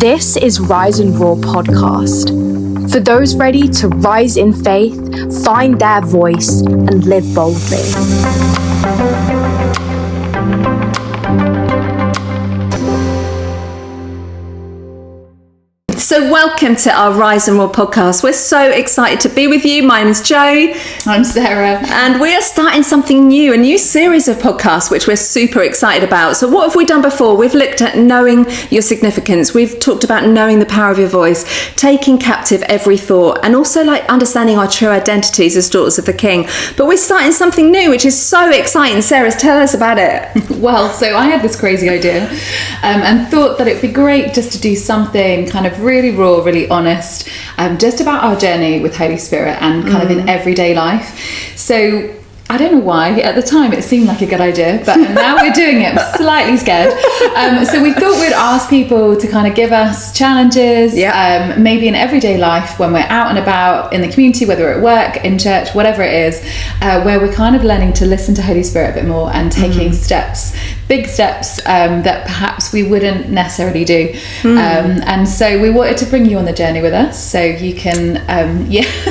This is Rise and Roar podcast. For those ready to rise in faith, find their voice, and live boldly. So welcome to our Rise and Roar podcast. We're so excited to be with you. My name's Jo. I'm Sarah. And we are starting something new, a new series of podcasts, which we're super excited about. So what have we done before? We've looked at knowing your significance. We've talked about knowing the power of your voice, taking captive every thought, and also like understanding our true identities as daughters of the King. But we're starting something new, which is so exciting. Sarah, tell us about it. Well, so I had this crazy idea and thought that it'd be great just to do something kind of really raw, really honest, just about our journey with Holy Spirit and kind of in everyday life. So I don't know why, at the time it seemed like a good idea, but now we're doing it. I'm slightly scared. So we thought we'd ask people to kind of give us challenges, maybe in everyday life when we're out and about in the community, whether at work, in church, whatever it is, where we're kind of learning to listen to Holy Spirit a bit more and taking steps, big steps that perhaps we wouldn't necessarily do. And so we wanted to bring you on the journey with us, so you can,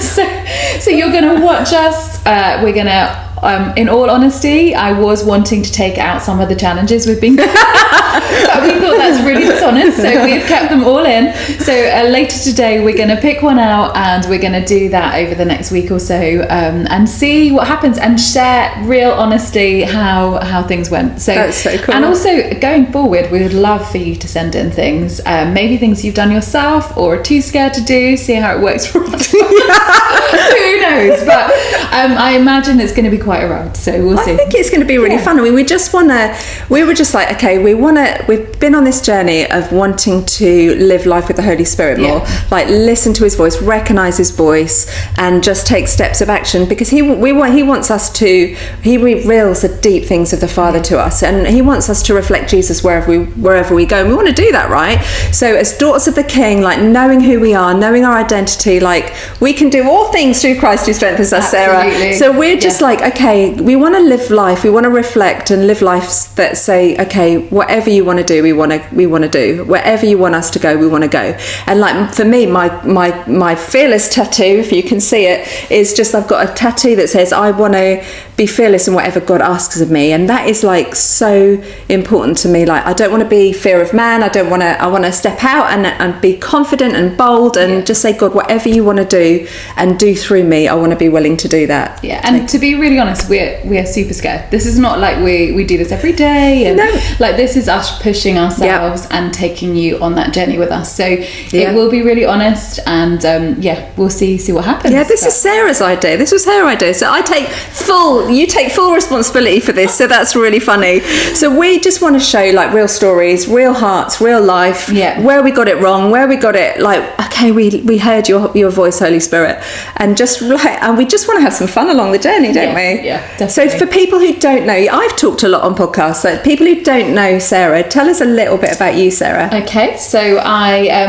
so you're going to watch us. We're going to, in all honesty, I was wanting to take out some of the challenges we've been but we thought that's really dishonest, so we've kept them all in. So later today we're going to pick one out, and we're going to do that over the next week or so, and see what happens and share real honesty how things went. So that's so cool. And also going forward, we would love for you to send in things, maybe things you've done yourself or are too scared to do, see how it works for us. Who knows, but I imagine it's going to be quite a ride, so we'll see. I think it's going to be really fun. I mean, we were just like, okay, we've been on this journey of wanting to live life with the Holy Spirit more, like listen to his voice, recognize his voice, and just take steps of action, because he wants us to, he reveals the deep things of the Father to us, and he wants us to reflect Jesus wherever we go, and we want to do that, right? So as daughters of the King, like knowing who we are, knowing our identity, like we can do all things through Christ who strengthens us. Absolutely. Sarah. So we're just like, okay, we want to live life, we want to reflect and live lives that say, okay, whatever you want to do, we want to do. Wherever you want us to go, we want to go. And like for me, my fearless tattoo, if you can see it, is just, I've got a tattoo that says, I want to be fearless in whatever God asks of me. And that is like so important to me. Like I don't want to be fear of man. I want to step out and be confident and bold and just say, God, whatever you want to do and do through me, I want to be willing to do that. Yeah. And to be really honest, we're super scared. This is not like we do this every day, and like this is us pushing ourselves and taking you on that journey with us. So it will be really honest, and we'll see what happens. Yeah, this is Sarah's idea. This was her idea. So you take full responsibility for this. So that's really funny. So we just want to show like real stories, real hearts, real life, where we got it wrong, where we got it like, okay, we heard your voice, Holy Spirit, and we just want to have some fun along the journey, don't we? Yeah, definitely. So for people who don't know, I've talked a lot on podcasts, so people who don't know Sarah, tell us a little bit about you, Sarah. Okay, so I'm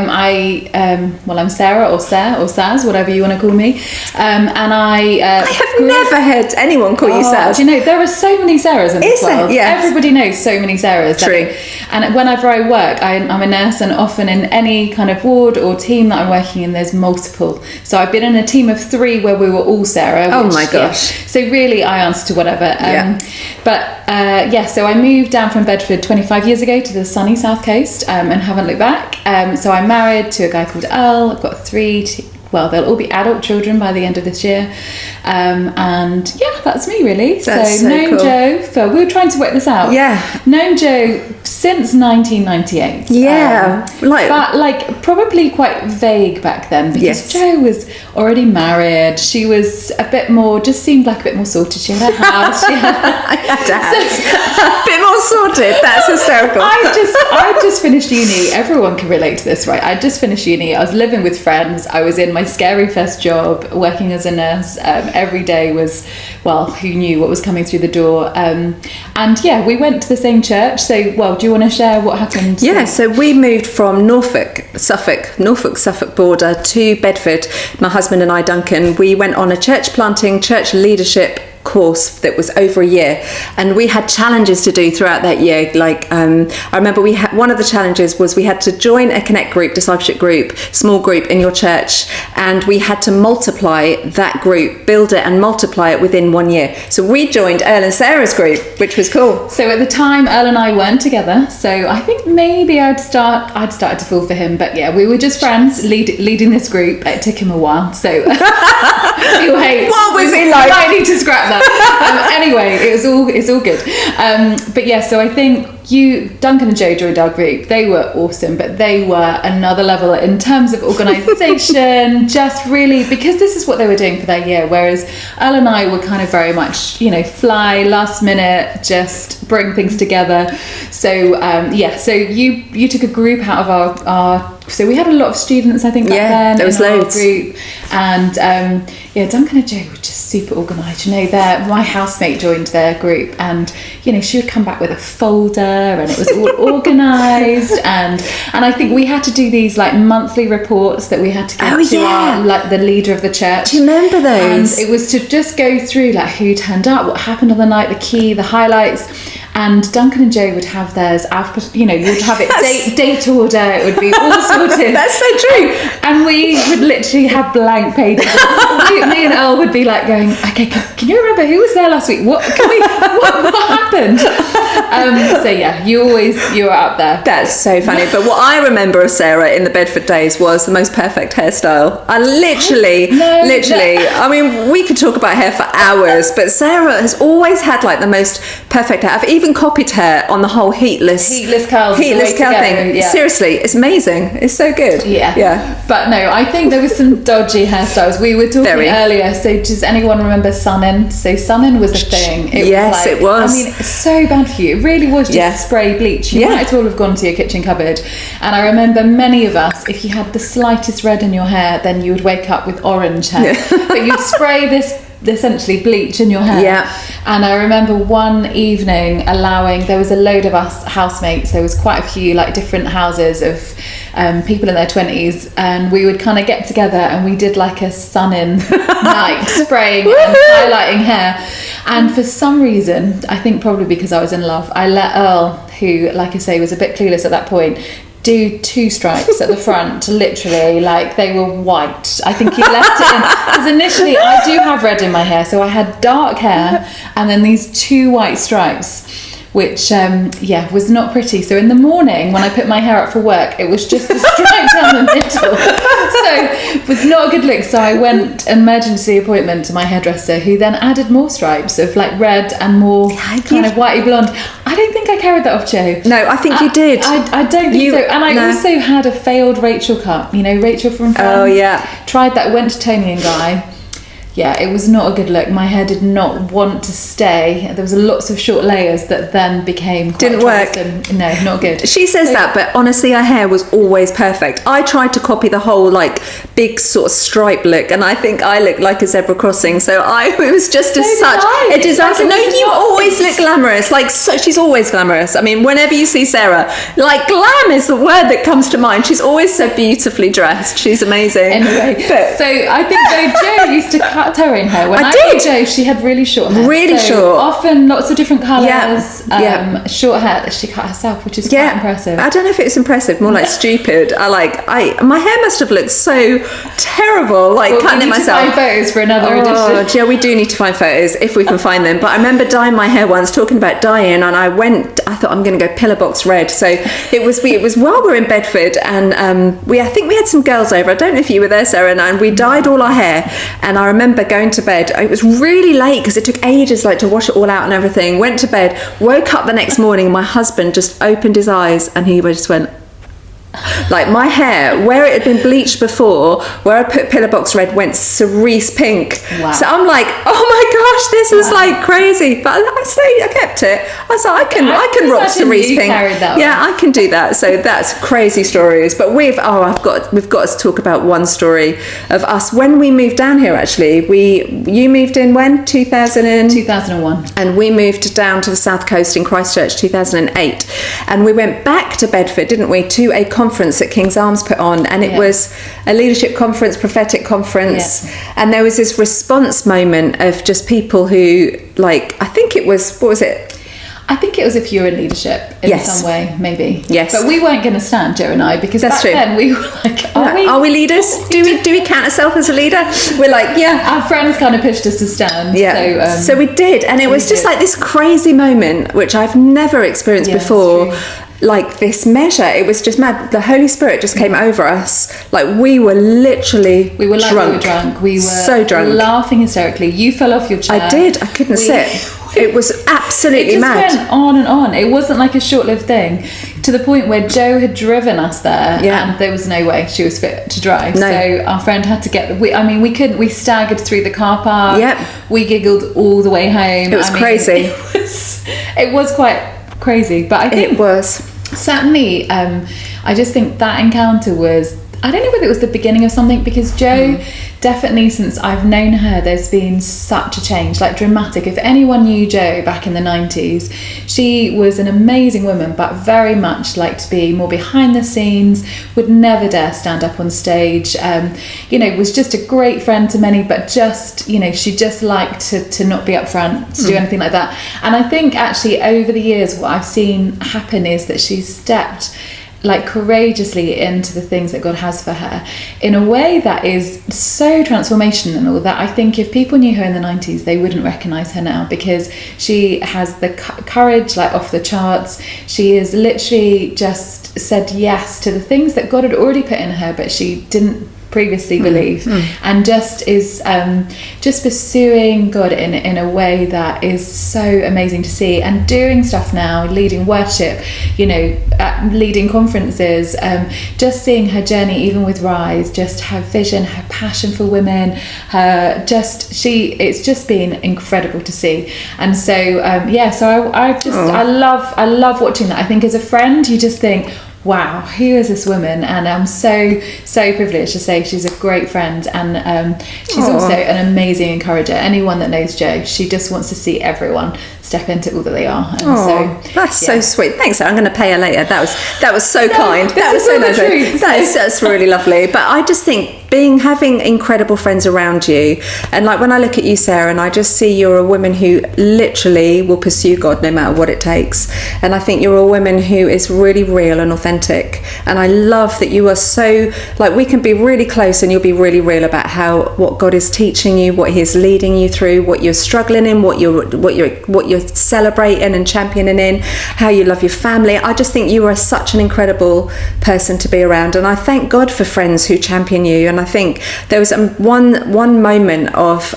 Sarah, or Sarah, or Saz, whatever you want to call me, and I have never heard anyone call you Saz. Do you know, there are so many Sarahs in this world. Yes. Everybody knows so many Sarahs. True. And whenever I work, I'm a nurse, and often in any kind of ward or team that I'm working in, there's multiple. So I've been in a team of 3 where we were all Sarah. Oh my gosh. So really, I answer to whatever. So I moved down from Bedford 25 years ago to the sunny South Coast, and haven't looked back. So I'm married to a guy called Earl. I've got 3 they'll all be adult children by the end of this year, and that's me really. That's so known cool. Jo we were trying to work this out. Known Jo since 1998. But probably quite vague back then, because Jo was already married. She was a bit more, just seemed like a bit more sorted. She had a house. She had a bit more sorted. That's hysterical. I just finished uni. Everyone can relate to this, right? I just finished uni. I was living with friends. I was in my scary first job, working as a nurse. Every day was, who knew what was coming through the door? We went to the same church. So, do you want to share what happened? Yeah, so we moved from Norfolk, Suffolk border to Bedford. My husband and I, Duncan, we went on a church planting, church leadership course that was over a year, and we had challenges to do throughout that year. Like I remember we had one of the challenges was we had to join a connect group, discipleship group, small group in your church, and we had to multiply that group, build it and multiply it within 1 year. So we joined Earl and Sarah's group, which was cool. So at the time, Earl and I weren't together, so I think maybe I'd started to fall for him, but yeah, we were just friends leading this group. It took him a while, so anyway, what was he like? I need to scrap that. Anyway, it's all good. But yeah, so I think Duncan and Joe joined our group. They were awesome, but they were another level in terms of organisation, just really, because this is what they were doing for their year, whereas Earl and I were kind of very much, fly, last minute, just bring things together. So, so you took a group out of our so we had a lot of students, I think, back then. There was loads. Our group. And Duncan and Joe were just super organised. My housemate joined their group, and she would come back with a folder, and it was all organised. And I think we had to do these like monthly reports that we had to give to our, the leader of the church. Do you remember those? And it was to just go through like who turned up, what happened on the night, the highlights. And Duncan and Joe would have theirs after, you'd have it date order, it would be all sorted. That's so true. And we would literally have blank pages. Me and Earl would be like going, okay, can you remember who was there last week? What happened? You were up there. That's so funny. But what I remember of Sarah in the Bedford days was the most perfect hairstyle. I literally, I mean, we could talk about hair for hours, but Sarah has always had like the most perfect hair. I've even copied her on the whole heatless curl thing. Yeah. Seriously, it's amazing. It's so good. Yeah. But no, I think there was some dodgy hairstyles. We were talking earlier. So does anyone remember sun-in? So sun-in was a thing. It was. I mean, it's so bad for you. It really was just spray bleach. You might as well have gone to your kitchen cupboard. And I remember many of us, if you had the slightest red in your hair, then you would wake up with orange hair. But you'd spray this essentially bleach in your hair. And I remember one evening there was a load of us housemates. There was quite a few like different houses of people in their 20s, and we would kind of get together and we did like a sun-in night, spraying and highlighting hair. And for some reason, I think probably because I was in love, I let Earl, who like I say was a bit clueless at that point, do 2 stripes at the front, literally, like they were white. I think he left it in, because initially I do have red in my hair, so I had dark hair and then these 2 white stripes, which was not pretty. So in the morning when I put my hair up for work, it was just a stripe down the middle. So it was not a good look. So I went emergency appointment to my hairdresser, who then added more stripes of like red and more kind of whitey blonde. I don't think I carried that off, Joe. No, I think you did. I don't think so. And I also had a failed Rachel cut. Rachel from Friends. Oh yeah. Tried that, went to Tony and Guy. Yeah, it was not a good look. My hair did not want to stay. There was lots of short layers that then became quite didn't work. No, not good. She says that, but honestly, her hair was always perfect. I tried to copy the whole like big sort of stripe look, and I think I looked like a zebra crossing. So it was just a disaster. No, you always look glamorous. She's always glamorous. I mean, whenever you see Sarah, like glam is the word that comes to mind. She's always so beautifully dressed. She's amazing. Anyway, so I think though Joe used to cut her own hair. When I did. Joe, she had really short hair. Really short. Often lots of different colours. Short hair that she cut herself, which is quite impressive. I don't know if it's impressive, more like stupid. My hair must have looked so terrible, cutting it myself. We need to find photos for another edition. Yeah, we do need to find photos if we can find them. But I remember dyeing my hair once, talking about dyeing, and I thought I'm going to go pillar box red. So it was while we were in Bedford, and I think we had some girls over. I don't know if you were there, Sarah, and we dyed all our hair. And I remember going to bed. It was really late because it took ages to wash it all out and everything. Went to bed, woke up the next morning, and my husband just opened his eyes and he just went, my hair, where it had been bleached before, where I put pillar box red, went cerise pink. Wow. So I'm like, oh my gosh, this is crazy. But I kept it. I said, I can rock cerise pink. I can do that. So that's crazy stories. But we've got to talk about one story of us when we moved down here. Actually, you moved in when 2001, and we moved down to the south coast in Christchurch 2008, and we went back to Bedford, didn't we, to a conference that King's Arms put on, and it was a leadership conference, prophetic conference, and there was this response moment of just people who, like, I think it was, what was it? I think it was if you were in leadership in some way, maybe. Yes. But we weren't going to stand, Joe and I, because back then we were like, are we leaders? Do we count ourselves as a leader? We're like, Our friends kind of pushed us to stand. Yeah. So we did. And it was just like this crazy moment, which I've never experienced before. Like this measure, it was just mad. The Holy Spirit just came over us. Like we were literally drunk. We were so drunk, laughing hysterically. You fell off your chair. I did. I couldn't sit. It was absolutely mad. It just went on and on. It wasn't like a short-lived thing, to the point where Joe had driven us there, and there was no way she was fit to drive. No. So our friend had to get. We couldn't. We staggered through the car park. Yep. We giggled all the way home. It was crazy. It was quite crazy, but I think it was certainly. I just think that encounter was. I don't know whether it was the beginning of something, because Joe, definitely since I've known her, there's been such a change, like dramatic. If anyone knew Joe back in the 90s, she was an amazing woman, but very much liked to be more behind the scenes, would never dare stand up on stage, was just a great friend to many, but just, she just liked to not be up front, to do anything like that. And I think actually over the years, what I've seen happen is that she's stepped like courageously into the things that God has for her in a way that is so transformational that I think if people knew her in the 90s, they wouldn't recognise her now, because she has the courage like off the charts. She has literally just said yes to the things that God had already put in her, but she didn't previously believe, and just is just pursuing God in a way that is so amazing to see, and doing stuff now, leading worship, leading conferences, just seeing her journey even with Rise, just her vision, her passion for women, it's just been incredible to see. And so I love watching that. I think as a friend you just think, wow, who is this woman? And I'm so privileged to say she's a great friend, and she's also an amazing encourager. Anyone that knows Jo, she just wants to see everyone step into all that they are. And that's so sweet. Thanks. I'm going to pay her later. That was so kind. That was so nice. That's really lovely. But I just think having incredible friends around you, and like when I look at you, Sarah, and I just see you're a woman who literally will pursue God no matter what it takes. And I think you're a woman who is really real and authentic. And I love that you are so, like, we can be really close and you'll be really real about what God is teaching you, what He's leading you through, what you're struggling in, what you're celebrating and championing in, how you love your family. I just think you are such an incredible person to be around, and I thank God for friends who champion you. And I think there was one moment of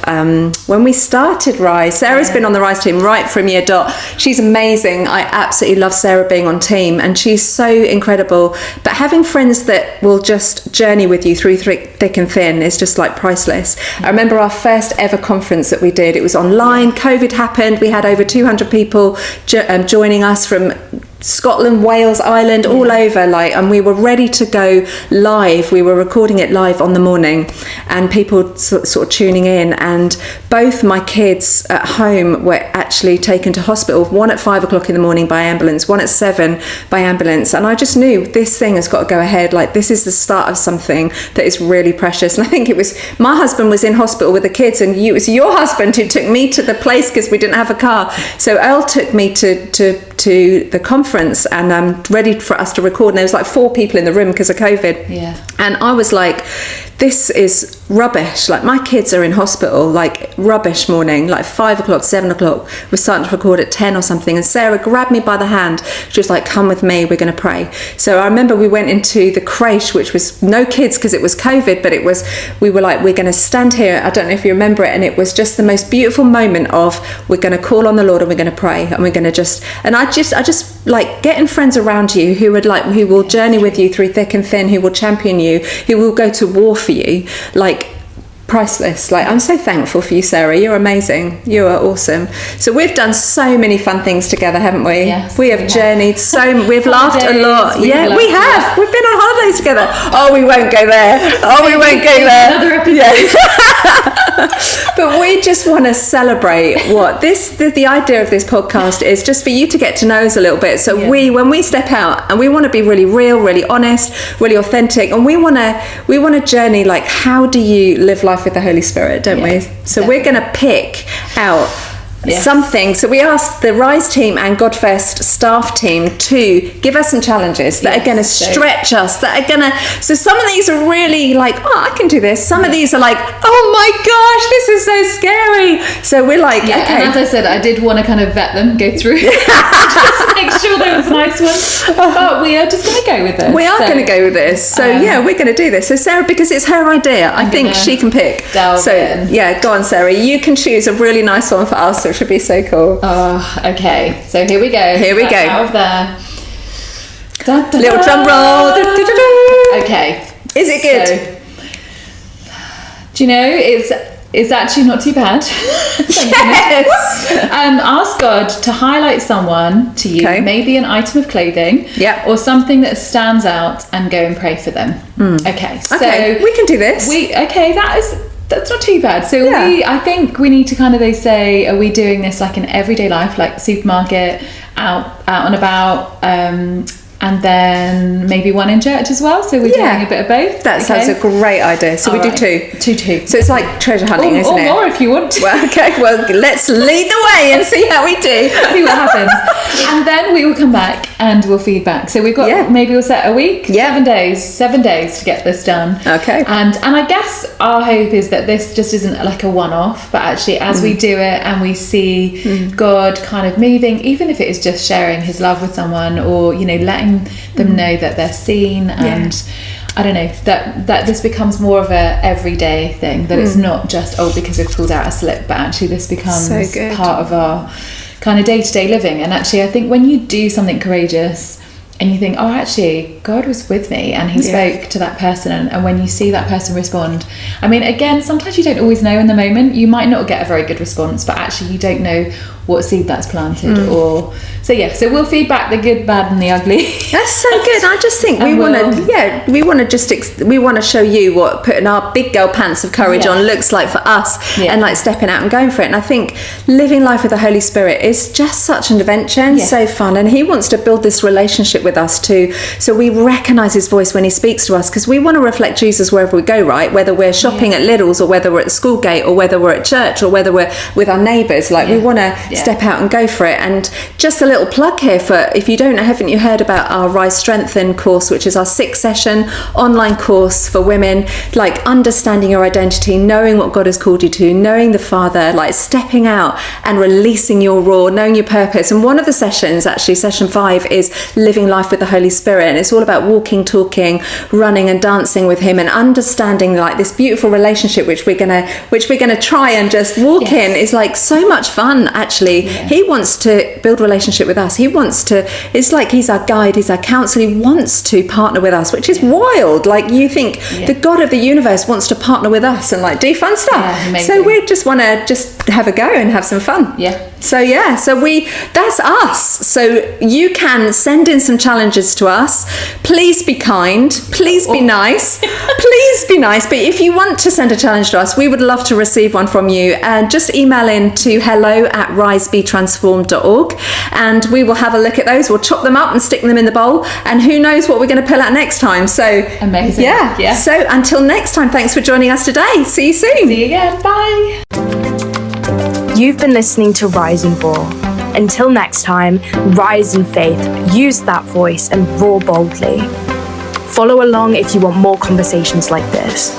when we started Rise. Sarah's been on the Rise team right from year dot. She's amazing. I absolutely love Sarah being on team, and she's so incredible. But having friends that will just journey with you through thick and thin is just like priceless. I remember our first ever conference that we did. It was online. COVID happened. We had over 200 people joining us from Scotland, Wales, Ireland, all over, and we were ready to go live. We were recording it live on the morning, and people sort of tuning in. And both my kids at home were actually taken to hospital, one at 5 o'clock in the morning by ambulance, one at 7 by ambulance. And I just knew this thing has got to go ahead. Like, this is the start of something that is really precious. And I think it was, my husband was in hospital with the kids, and it was your husband who took me to the place because we didn't have a car. So Earl took me to the conference, and ready for us to record, and there was like 4 people in the room because of COVID. And I was like, this is rubbish. Like, my kids are in hospital, like rubbish morning, like 5 o'clock, 7 o'clock. We're starting to record at 10 or something. And Sarah grabbed me by the hand. She was like, come with me, we're going to pray. So I remember we went into the creche, which was no kids because it was COVID, but we were like, we're going to stand here. I don't know if you remember it. And it was just the most beautiful moment of, we're going to call on the Lord and we're going to pray. And we're going to I just like getting friends around you who will journey with you through thick and thin, who will champion you, who will go to war for you, like, priceless. Like, I'm so thankful for you, Sarah. You're amazing. You are awesome. So we've done so many fun things together, haven't we? Yes, we have journeyed we've laughed a lot. We have. We've been on holidays together. Oh, we won't go there. Oh, we won't go there. Another episode. But we just want to celebrate what the idea of this podcast is, just for you to get to know us a little bit. So when we step out, and we want to be really real, really honest, really authentic, and we want to journey, like, how do you live life with the Holy Spirit, don't we? So definitely. We're going to pick out something. So we asked the Rise team and Godfest staff team to give us some challenges that are going to stretch us, that are going to, so some of these are really like, oh, I can do this. Some of these are like, oh my gosh, this is so scary. So we're like, okay. And as I said, I did want to kind of vet them, go through, just to make sure there was nice ones. But we are just going to go with this. We are going to go with this. So we're going to do this. So Sarah, because it's her idea, I think she can pick. So go on, Sarah. You can choose a really nice one for us, which would be so cool. Oh, okay. So here we go. Here we go. Out of there. Da, da, little drum roll. Da, da, da, da. Okay. Is it good? So, do you know, it's actually not too bad. Yes. Ask God to highlight someone to you, maybe an item of clothing, or something that stands out, and go and pray for them. Okay. So we can do this. That's not too bad. So I think we need to kind of, they say, are we doing this like in everyday life, like supermarket, out and about, and then maybe one in church as well? So we're doing a bit of both. That sounds a great idea. So we do two. So it's like treasure hunting, isn't it? Or more if you want to. Well, let's lead the way and see how we do. See what happens. And then we will come back and we'll feed back. So we've got, maybe we'll set a week, 7 days to get this done. Okay. And I guess our hope is that this just isn't like a one-off, but actually as we do it and we see God kind of moving, even if it is just sharing his love with someone, or, you know, letting them know that they're seen, and I don't know, that this becomes more of a everyday thing, that it's not just because we've pulled out a slip, but actually this becomes part of our kind of day-to-day living. And actually I think when you do something courageous and you think, oh, actually God was with me and he spoke to that person, and when you see that person respond, I mean, again, sometimes you don't always know in the moment, you might not get a very good response, but actually you don't know what seed that's planted. Or so we'll feed back the good, bad and the ugly. That's so good. I just think we want to show you what putting our big girl pants of courage on looks like for us, and like stepping out and going for it. And I think living life with the Holy Spirit is just such an adventure and so fun, and he wants to build this relationship with us too, so we recognize his voice when he speaks to us, because we want to reflect Jesus wherever we go, right? Whether we're shopping at Lidl's, or whether we're at the school gate, or whether we're at church, or whether we're with our neighbours, like we want to step out and go for it. And just a little plug here for, if you haven't you heard about our Rise Strengthen course, which is our 6-session online course for women, like understanding your identity, knowing what God has called you to, knowing the Father, like stepping out and releasing your raw, knowing your purpose. And one of the sessions, actually session 5, is living life with the Holy Spirit, and it's all about walking, talking, running and dancing with him, and understanding like this beautiful relationship which we're gonna try and just walk in. Is like so much fun, actually. He wants to build a relationship with us. He wants to, it's like he's our guide, he's our counselor. He wants to partner with us, which is wild. Like, you think the God of the universe wants to partner with us and like do fun stuff. So we just want to just have a go and have some fun. So that's us. So you can send in some challenges to us. Please be kind, please be nice, please be nice. But if you want to send a challenge to us, we would love to receive one from you, and just email in to hello@risebetransformed.org, and we will have a look at those. We'll chop them up and stick them in the bowl, and who knows what we're going to pull out next time. So amazing. So until next time, thanks for joining us today. See you soon. See you again. Bye. You've been listening to Rise and Roar. Until next time, rise in faith, use that voice and roar boldly. Follow along if you want more conversations like this.